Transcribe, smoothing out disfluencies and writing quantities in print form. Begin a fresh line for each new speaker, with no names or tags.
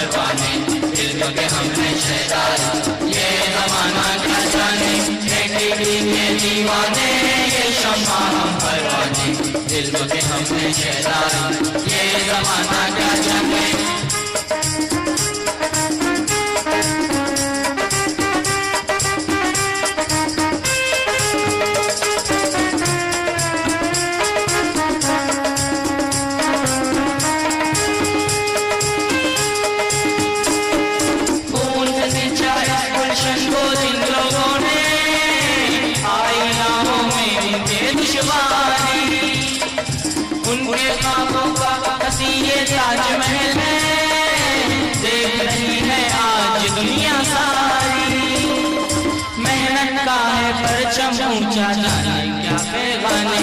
परवाने, दिल के हमने शहजादी, ये जमाना क्या जाने, टीवी के दीवाने, ये शम्मा हम परवाने, दिल के हमने शहजादी, ये जमाना क्या जाने। उनके ख्वाबों का हसीए ताजमहल है, देख रही है आज दुनिया सारी। मेहनत का है परचम ऊंचा, जाने क्या पैगाने।